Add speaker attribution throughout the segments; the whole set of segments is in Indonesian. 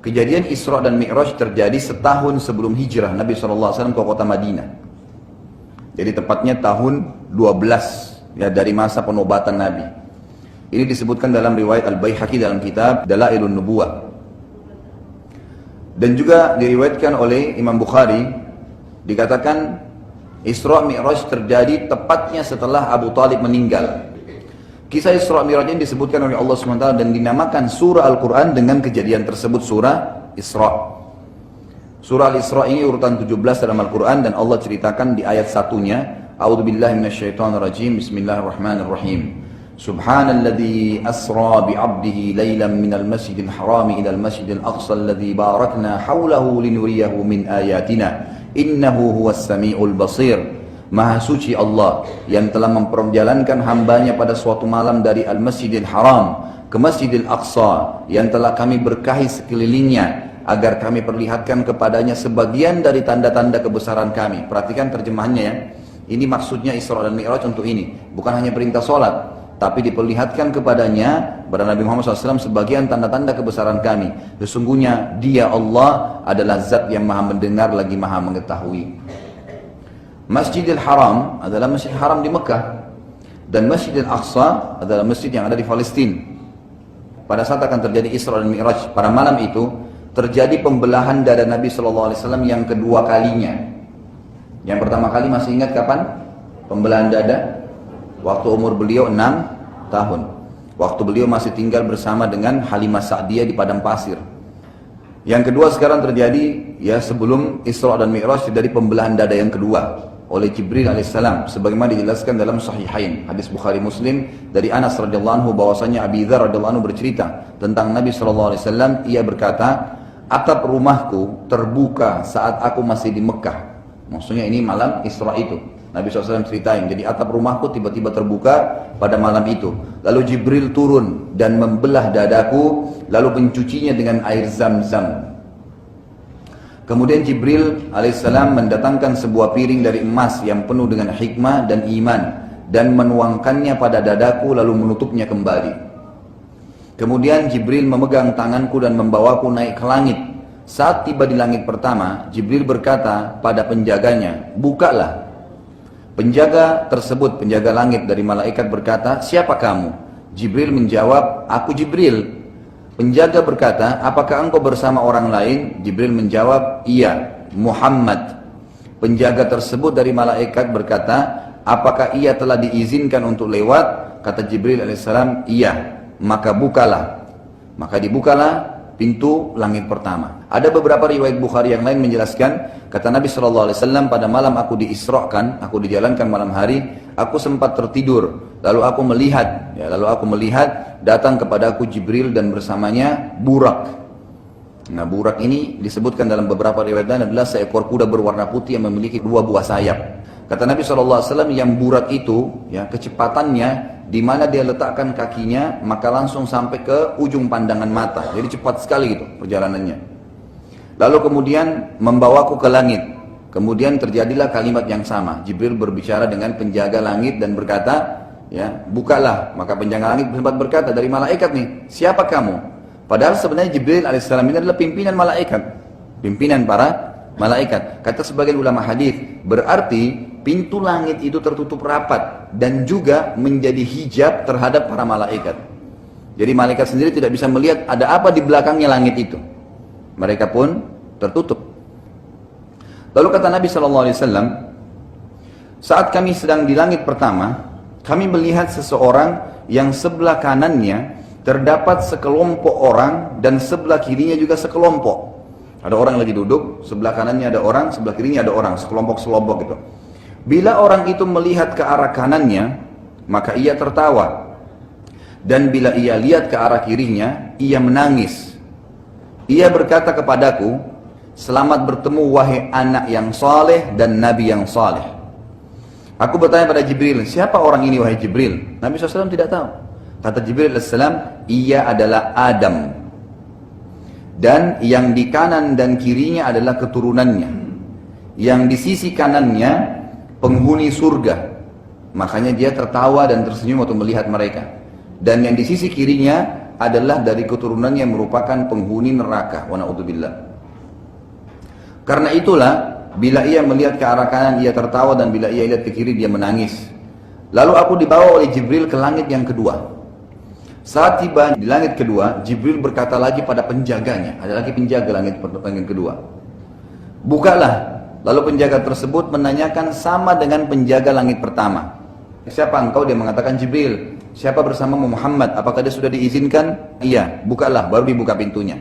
Speaker 1: Kejadian Isra dan Mi'raj terjadi setahun sebelum hijrah Nabi SAW ke kota Madinah. Jadi tepatnya tahun 12 ya, dari masa penobatan Nabi. Ini disebutkan dalam riwayat Al-Baihaqi dalam kitab Dalailun Nubuwah. Dan juga diriwayatkan oleh Imam Bukhari, dikatakan Isra Mi'raj terjadi tepatnya setelah Abu Talib meninggal. Kisah Isra Mi'raj ini disebutkan oleh Allah SWT dan dinamakan surah Al-Quran dengan kejadian tersebut, surah Isra. Surah Al-Isra ini urutan 17 dalam Al-Quran dan Allah ceritakan di ayat satunya, A'udzubillahi minasyaitonirrajim, Bismillahirrahmanirrahim. Subhanalladzi asra bi'abdihi laylan minal masjidil harami ilal masjidil aqsa alladzi barakna hawlahu linuriyahu min ayatina innahu huwas sami'ul basir. Maha suci Allah yang telah memperjalankan hambanya pada suatu malam dari Al-Masjidil Haram ke Masjidil Aqsa yang telah kami berkahi sekelilingnya agar kami perlihatkan kepadanya sebagian dari tanda-tanda kebesaran kami. Perhatikan terjemahannya ya. Ini maksudnya Isra dan Mi'raj untuk ini. Bukan hanya perintah sholat, tapi diperlihatkan kepadanya kepada Nabi Muhammad SAW sebagian tanda-tanda kebesaran kami. Sesungguhnya Dia Allah adalah zat yang maha mendengar lagi maha mengetahui. Masjidil Haram adalah masjid haram di Mekah dan Masjidil Aqsa adalah masjid yang ada di Palestina. Pada saat akan terjadi Isra dan Mi'raj, pada malam itu terjadi pembelahan dada Nabi SAW yang kedua kalinya. Yang pertama kali masih ingat kapan? Pembelahan dada waktu umur beliau 6 tahun. Waktu beliau masih tinggal bersama dengan Halimah Sa'diyah di padang pasir. Yang kedua sekarang terjadi ya sebelum Isra dan Mi'raj, dari pembelahan dada yang kedua oleh Jibril alaihissalam, sebagaimana dijelaskan dalam Sahihain hadis Bukhari Muslim dari Anas radhiyallahu anhu bahwasanya Abi Dzar radhiyallahu anhu bercerita tentang Nabi sallallahu alaihi wasallam, ia berkata, atap rumahku terbuka saat aku masih di Mekah. Maksudnya ini malam Isra itu. Nabi SAW ceritain, jadi atap rumahku tiba-tiba terbuka pada malam itu. Lalu Jibril turun dan membelah dadaku, lalu mencucinya dengan air Zam-Zam. Kemudian Jibril alaihissalam mendatangkan sebuah piring dari emas yang penuh dengan hikmah dan iman dan menuangkannya pada dadaku lalu menutupnya kembali. Kemudian Jibril memegang tanganku dan membawaku naik ke langit. Saat tiba di langit pertama, Jibril berkata pada penjaganya, bukalah. Penjaga tersebut, penjaga langit dari malaikat berkata, siapa kamu? Jibril menjawab, aku Jibril. Penjaga berkata, apakah engkau bersama orang lain? Jibril menjawab, iya, Muhammad. Penjaga tersebut dari malaikat berkata, apakah ia telah diizinkan untuk lewat? Kata Jibril alaihissalam, iya. Maka bukalah. Maka dibukalah pintu langit pertama. Ada beberapa riwayat Bukhari yang lain menjelaskan, kata Nabi SAW, pada malam aku diisrakan, aku dijalankan malam hari, aku sempat tertidur, lalu aku melihat datang kepadaku Jibril dan bersamanya burak. Nah, burak ini disebutkan dalam beberapa riwayat lain adalah seekor kuda berwarna putih yang memiliki 2 buah sayap. Kata Nabi SAW, yang burak itu ya kecepatannya di mana dia letakkan kakinya maka langsung sampai ke ujung pandangan mata. Jadi cepat sekali gitu perjalanannya. Lalu kemudian membawaku ke langit. Kemudian terjadilah kalimat yang sama. Jibril berbicara dengan penjaga langit dan berkata, ya, bukalah. Maka penjaga langit sempat berkata, dari malaikat nih, siapa kamu? Padahal sebenarnya Jibril alaihissalam ini adalah pimpinan malaikat, pimpinan para malaikat. Kata sebagian ulama hadis, berarti pintu langit itu tertutup rapat dan juga menjadi hijab terhadap para malaikat. Jadi malaikat sendiri tidak bisa melihat ada apa di belakangnya langit itu. Mereka pun tertutup. Lalu kata Nabi SAW, saat kami sedang di langit pertama, kami melihat seseorang yang sebelah kanannya terdapat sekelompok orang dan sebelah kirinya juga sekelompok. Ada orang lagi duduk, sebelah kanannya ada orang, sebelah kirinya ada orang, sekelompok-sekelompok gitu. Bila orang itu melihat ke arah kanannya, maka ia tertawa. Dan bila ia lihat ke arah kirinya, ia menangis. Ia berkata kepadaku, selamat bertemu wahai anak yang saleh dan nabi yang saleh. Aku bertanya pada Jibril, siapa orang ini wahai Jibril? Nabi SAW tidak tahu. Kata Jibril AS, ia adalah Adam. Dan yang di kanan dan kirinya adalah keturunannya. Yang di sisi kanannya penghuni surga. Makanya dia tertawa dan tersenyum waktu melihat mereka. Dan yang di sisi kirinya adalah dari keturunannya yang merupakan penghuni neraka. Wa na'udzubillah. Karena itulah, bila ia melihat ke arah kanan ia tertawa, dan bila ia lihat ke kiri dia menangis. Lalu aku dibawa oleh Jibril ke langit yang kedua. Saat tiba di langit kedua, Jibril berkata lagi pada penjaganya, ada lagi penjaga langit kedua. Bukalah. Lalu penjaga tersebut menanyakan sama dengan penjaga langit pertama. Siapa engkau? Dia mengatakan Jibril. Siapa bersamamu? Muhammad. Apakah dia sudah diizinkan? Iya. Bukalah, baru dibuka pintunya.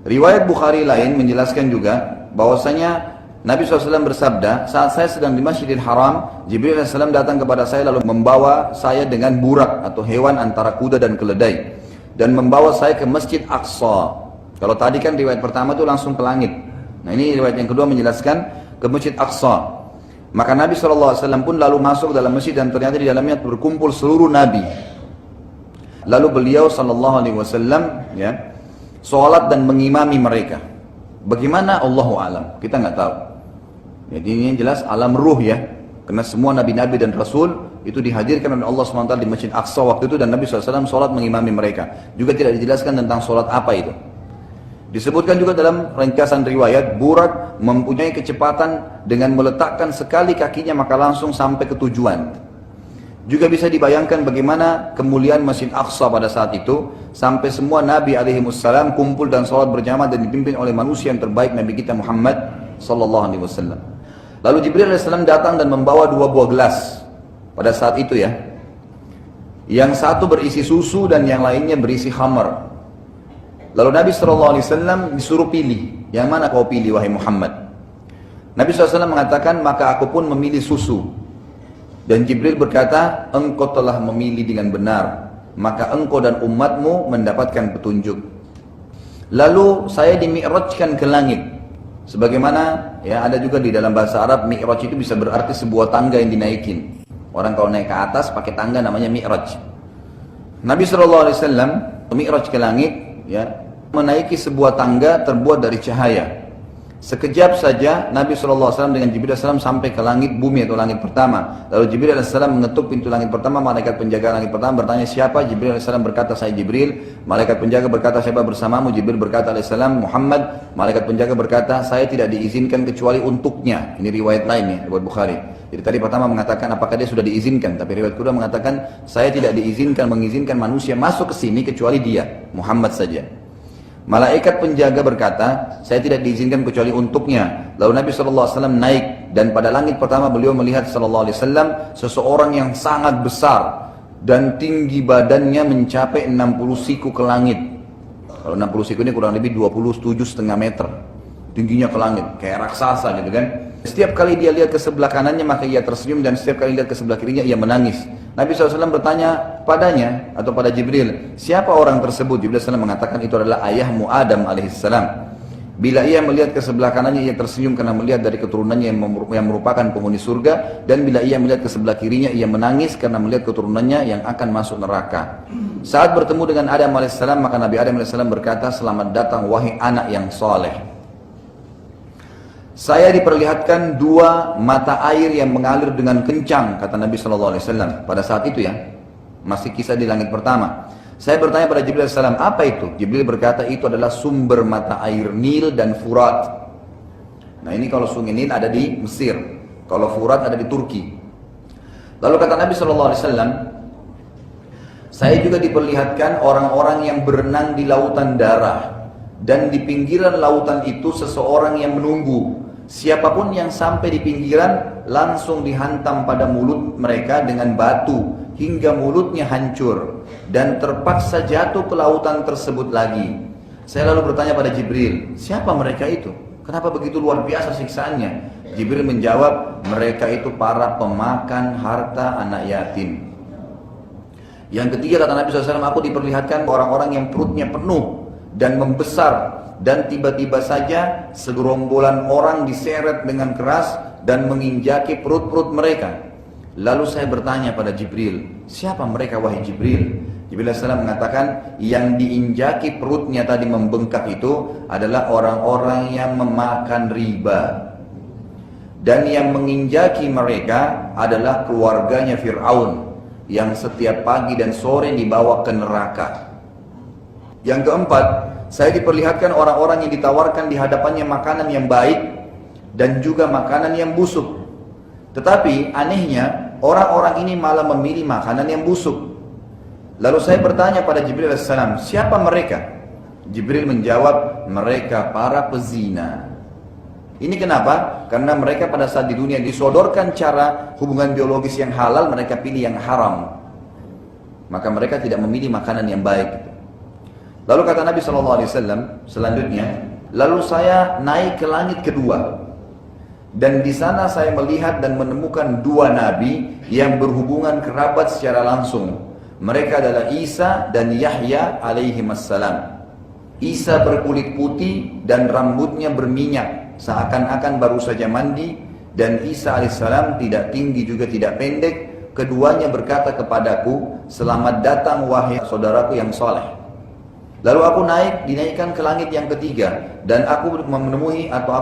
Speaker 1: Riwayat Bukhari lain menjelaskan juga bahwasanya Nabi SAW bersabda, saat saya sedang di Masjidil Haram, Jibril AS datang kepada saya lalu membawa saya dengan burak atau hewan antara kuda dan keledai, dan membawa saya ke Masjid Aqsa. Kalau tadi kan riwayat pertama itu langsung ke langit. Nah ini riwayat yang kedua menjelaskan ke Masjid Aqsa. Maka Nabi SAW pun lalu masuk dalam masjid, dan ternyata di dalamnya berkumpul seluruh Nabi. Lalu beliau SAW ya, sholat dan mengimami mereka. Bagaimana? Allahu alam, kita nggak tahu. Jadi ini jelas alam ruh ya, karena semua Nabi-Nabi dan Rasul itu dihadirkan oleh Allah SWT di Masjid Aqsa waktu itu, dan Nabi SAW sholat mengimami mereka. Juga tidak dijelaskan tentang sholat apa itu. Disebutkan juga dalam ringkasan riwayat, burak mempunyai kecepatan dengan meletakkan sekali kakinya maka langsung sampai ke tujuan. Juga bisa dibayangkan bagaimana kemuliaan Masjid Aqsa pada saat itu, sampai semua Nabi alaihimussalam kumpul dan sholat berjamaah dan dipimpin oleh manusia yang terbaik, Nabi kita Muhammad sallallahu alaihi wasallam. Lalu Jibril alaihissalam datang dan membawa 2 buah gelas pada saat itu ya. Yang satu berisi susu dan yang lainnya berisi khamar. Lalu Nabi SAW disuruh pilih, yang mana kau pilih wahai Muhammad? Nabi SAW mengatakan, maka aku pun memilih susu. Dan Jibril berkata, engkau telah memilih dengan benar, maka engkau dan umatmu mendapatkan petunjuk. Lalu saya dimi'rajkan ke langit. Sebagaimana ya ada juga di dalam bahasa Arab, mi'raj itu bisa berarti sebuah tangga yang dinaikin. Orang kalau naik ke atas pakai tangga namanya mi'raj. Nabi SAW mi'raj ke langit ya, menaiki sebuah tangga terbuat dari cahaya. Sekejap saja Nabi SAW dengan Jibril AS sampai ke langit bumi atau langit pertama. Lalu Jibril AS mengetuk pintu langit pertama. Malaikat penjaga langit pertama bertanya, siapa? Jibril AS berkata, saya Jibril. Malaikat penjaga berkata, siapa bersamamu? Jibril berkata alaihissalam, Muhammad. Malaikat penjaga berkata, saya tidak diizinkan kecuali untuknya. Ini riwayat lain ya, riwayat Bukhari. Jadi tadi pertama mengatakan apakah dia sudah diizinkan, tapi riwayat kedua mengatakan saya tidak mengizinkan manusia masuk ke sini kecuali dia, Muhammad saja. Malaikat penjaga berkata, saya tidak diizinkan kecuali untuknya. Lalu Nabi SAW naik, dan pada langit pertama beliau melihat SAW seseorang yang sangat besar dan tinggi badannya mencapai 60 siku ke langit. Kalau 60 siku ini kurang lebih 27,5 meter tingginya ke langit, kayak raksasa gitu kan. Setiap kali dia lihat ke sebelah kanannya maka ia tersenyum, dan setiap kali lihat ke sebelah kirinya ia menangis. Nabi SAW bertanya padanya atau pada Jibril, siapa orang tersebut? Jibril SAW mengatakan itu adalah ayahmu Adam alaihissalam. Bila ia melihat ke sebelah kanannya ia tersenyum karena melihat dari keturunannya yang merupakan penghuni surga, dan bila ia melihat ke sebelah kirinya ia menangis karena melihat keturunannya yang akan masuk neraka. Saat bertemu dengan Adam alaihissalam maka Nabi Adam alaihissalam berkata, selamat datang wahai anak yang soleh. Saya diperlihatkan 2 mata air yang mengalir dengan kencang, kata Nabi SAW pada saat itu ya, masih kisah di langit pertama. Saya bertanya pada Jibril AS, apa itu? Jibril berkata itu adalah sumber mata air Nil dan Furat. Nah ini kalau sungai Nil ada di Mesir, kalau Furat ada di Turki. Lalu kata Nabi SAW, saya juga diperlihatkan orang-orang yang berenang di lautan darah, dan di pinggiran lautan itu seseorang yang menunggu. Siapapun yang sampai di pinggiran langsung dihantam pada mulut mereka dengan batu hingga mulutnya hancur dan terpaksa jatuh ke lautan tersebut lagi. Saya lalu bertanya pada Jibril, siapa mereka itu? Kenapa begitu luar biasa siksaannya? Jibril menjawab, mereka itu para pemakan harta anak yatim. Yang ketiga kata Nabi SAW, aku diperlihatkan orang-orang yang perutnya penuh dan membesar, dan tiba-tiba saja segerombolan orang diseret dengan keras dan menginjaki perut-perut mereka. Lalu saya bertanya pada Jibril, siapa mereka wahai Jibril? Jibril AS mengatakan, yang diinjaki perutnya tadi membengkak itu adalah orang-orang yang memakan riba, dan yang menginjaki mereka adalah keluarganya Fir'aun yang setiap pagi dan sore dibawa ke neraka. Yang keempat, saya diperlihatkan orang-orang yang ditawarkan di hadapannya makanan yang baik dan juga makanan yang busuk. Tetapi anehnya, orang-orang ini malah memilih makanan yang busuk. Lalu saya bertanya pada Jibril AS, siapa mereka? Jibril menjawab, mereka para pezina. Ini kenapa? Karena mereka pada saat di dunia disodorkan cara hubungan biologis yang halal, mereka pilih yang haram. Maka mereka tidak memilih makanan yang baik. Lalu kata Nabi SAW selanjutnya, lalu saya naik ke langit kedua, dan di sana saya melihat dan menemukan dua nabi yang berhubungan kerabat secara langsung. Mereka adalah Isa dan Yahya alaihimassalam. Isa berkulit putih dan rambutnya berminyak, seakan-akan baru saja mandi, dan Isa alaihissalam tidak tinggi juga tidak pendek. Keduanya berkata kepadaku, selamat datang wahai saudaraku yang soleh. Lalu aku dinaikkan ke langit yang ketiga, dan aku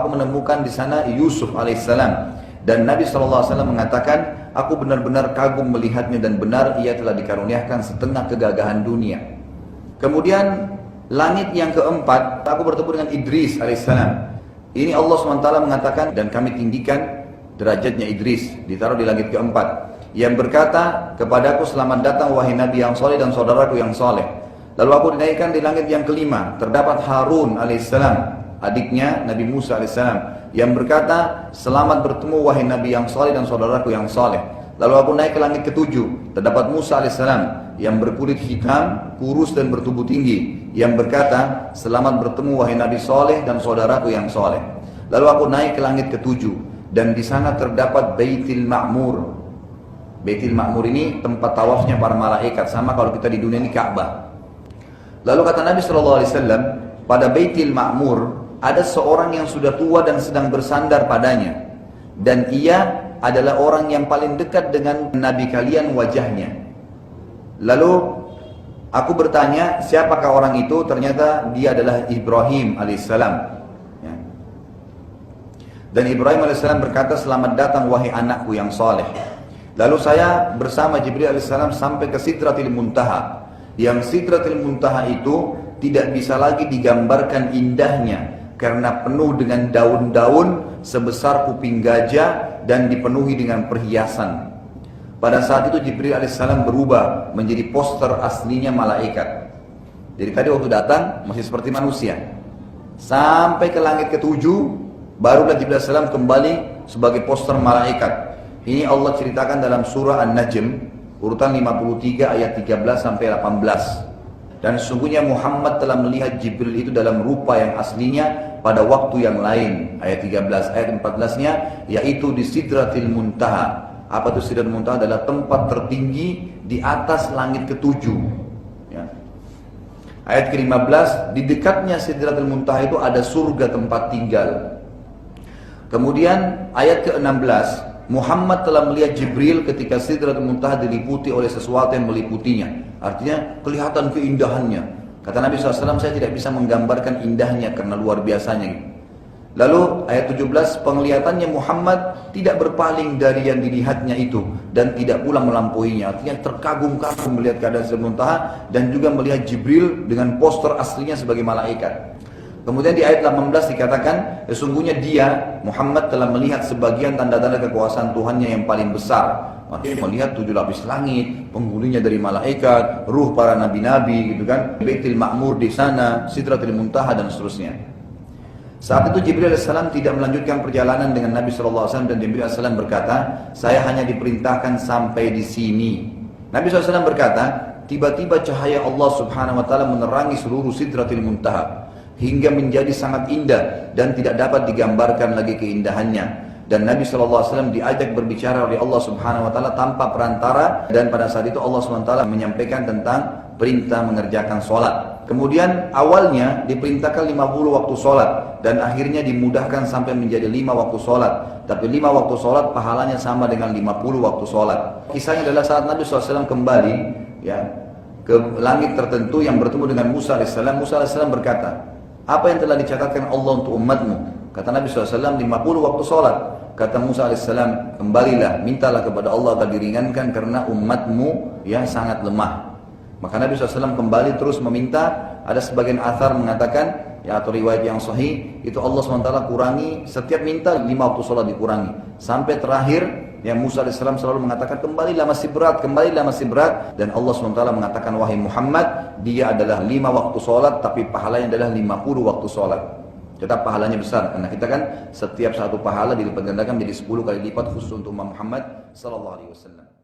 Speaker 1: menemukan di sana Yusuf alaihissalam. Dan Nabi SAW mengatakan, aku benar-benar kagum melihatnya dan benar ia telah dikaruniakan setengah kegagahan dunia. Kemudian langit yang keempat, aku bertemu dengan Idris alaihissalam. Ini Allah SWT mengatakan, dan kami tinggikan derajatnya Idris, ditaruh di langit keempat, yang berkata kepadaku, selamat datang wahai Nabi yang soleh dan saudaraku yang soleh. Lalu aku dinaikkan di langit yang kelima, terdapat Harun alaihissalam, adiknya Nabi Musa alaihissalam, yang berkata, selamat bertemu wahai Nabi yang soleh dan saudaraku yang soleh. Lalu aku naik ke langit ketujuh, terdapat Musa alaihissalam, yang berkulit hitam, kurus dan bertubuh tinggi, yang berkata, selamat bertemu wahai Nabi soleh dan saudaraku yang soleh. Lalu aku naik ke langit ketujuh, dan di sana terdapat Baitul Ma'mur. Baitul Ma'mur ini tempat tawafnya para malaikat, sama kalau kita di dunia ini Ka'bah. Lalu kata Nabi SAW, pada Baitul Ma'mur ada seorang yang sudah tua dan sedang bersandar padanya, dan ia adalah orang yang paling dekat dengan Nabi kalian wajahnya. Lalu aku bertanya, siapakah orang itu? Ternyata dia adalah Ibrahim alaihissalam. Ya. Dan Ibrahim alaihissalam berkata, selamat datang wahai anakku yang soleh. Lalu saya bersama Jibril alaihissalam sampai ke Sidratil Muntaha. Yang Sidratil Muntaha itu tidak bisa lagi digambarkan indahnya, karena penuh dengan daun-daun sebesar kuping gajah dan dipenuhi dengan perhiasan. Pada saat itu Jibril alaihissalam berubah menjadi poster aslinya malaikat. Jadi tadi waktu datang masih seperti manusia. Sampai ke langit ketujuh, barulah Jibril alaihissalam kembali sebagai poster malaikat. Ini Allah ceritakan dalam surah An-Najm, urutan 53 ayat 13 sampai 18. Dan sesungguhnya Muhammad telah melihat Jibril itu dalam rupa yang aslinya pada waktu yang lain. Ayat 13, ayat 14-nya yaitu di Sidratil Muntaha. Apa itu Sidratil Muntaha? Adalah tempat tertinggi di atas langit ketujuh. Ya. Ayat ke-15, di dekatnya Sidratil Muntaha itu ada surga tempat tinggal. Kemudian ayat ke-16, Muhammad telah melihat Jibril ketika Sidratul Muntaha diliputi oleh sesuatu yang meliputinya. Artinya kelihatan keindahannya. Kata Nabi SAW, saya tidak bisa menggambarkan indahnya karena luar biasanya. Lalu ayat 17, penglihatannya Muhammad tidak berpaling dari yang dilihatnya itu dan tidak pula melampauinya. Artinya terkagum-kagum melihat keadaan Sidratul Muntaha dan juga melihat Jibril dengan poster aslinya sebagai malaikat. Kemudian di ayat 18 dikatakan, sesungguhnya dia, Muhammad telah melihat sebagian tanda-tanda kekuasaan Tuhannya yang paling besar. Maksudnya melihat 7 lapis langit, penghulunya dari malaikat, ruh para nabi-nabi gitu kan, Baitul Ma'mur di sana, Sidratil Muntaha dan seterusnya. Saat itu Jibril AS tidak melanjutkan perjalanan dengan Nabi SAW, dan Jibril AS berkata, saya hanya diperintahkan sampai di sini. Nabi SAW berkata, tiba-tiba cahaya Allah Subhanahu Wa Taala menerangi seluruh Sidratil Muntaha hingga menjadi sangat indah dan tidak dapat digambarkan lagi keindahannya. Dan Nabi SAW diajak berbicara oleh Allah Subhanahu Wa Taala tanpa perantara, dan pada saat itu Allah Subhanahu Wa Taala menyampaikan tentang perintah mengerjakan sholat. Kemudian awalnya diperintahkan 50 waktu sholat dan akhirnya dimudahkan sampai menjadi 5 waktu sholat. Tapi 5 waktu sholat pahalanya sama dengan 50 waktu sholat. Kisahnya adalah saat Nabi SAW kembali ya, ke langit tertentu yang bertemu dengan Musa AS. Musa AS berkata, apa yang telah dicatatkan Allah untuk umatmu? Kata Nabi SAW, 50 waktu sholat. Kata Musa AS, kembalilah, mintalah kepada Allah agar diringankan karena umatmu yang sangat lemah. Maka Nabi SAW kembali terus meminta, ada sebagian athar mengatakan, ya atau riwayat yang sahih, itu Allah SWT kurangi, setiap minta 5 waktu sholat dikurangi. Sampai terakhir, yang Musa AS selalu mengatakan, kembalilah masih berat, kembalilah masih berat. Dan Allah SWT mengatakan, wahai Muhammad, dia adalah 5 waktu sholat, tapi pahalanya adalah 50 waktu sholat. Tetap pahalanya besar, karena kita kan setiap satu pahala dilipat gandakan menjadi 10 kali lipat khusus untuk Muhammad SAW.